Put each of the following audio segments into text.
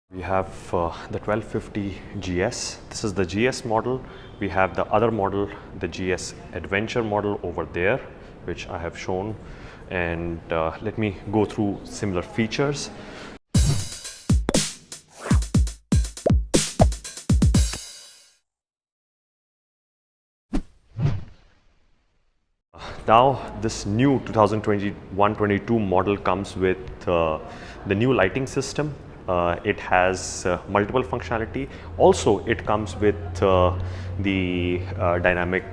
We have the 1250 GS. This is the GS model. We have the other model, the GS Adventure model over there, which I have shown. And let me go through similar features. Now this new 2021-22 model comes with the new lighting system. It has multiple functionality. Also, it comes with the dynamic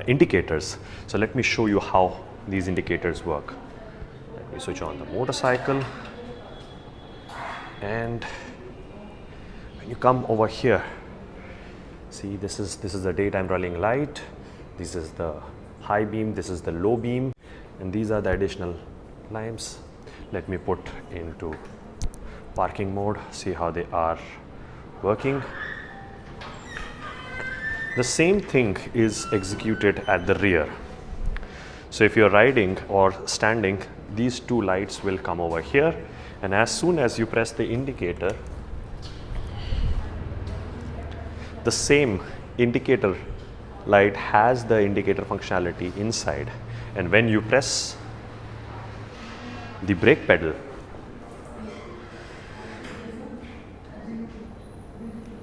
indicators. So let me show you how these indicators work. Let me switch on the motorcycle, and when you come over here, see, this is the daytime running light. This is the high beam, this is the low beam, and these are the additional lamps. Let me put into parking mode, see how they are working. The same thing is executed at the rear. So if you're riding or standing, these two lights will come over here, and as soon as you press the indicator, the same indicator light has the indicator functionality inside, and when you press the brake pedal,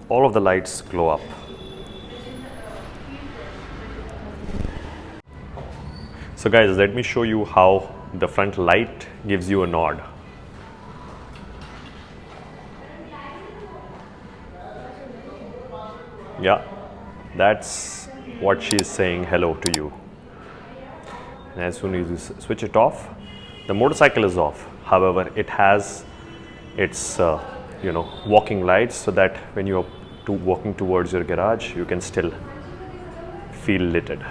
all of the lights glow up. So guys, let me show you how the front light gives you a nod. Yeah, that's what she is saying hello to you. And as soon as you switch it off, the motorcycle is off. However, it has its walking lights, so that when you're walking towards your garage, you can still feel lighted.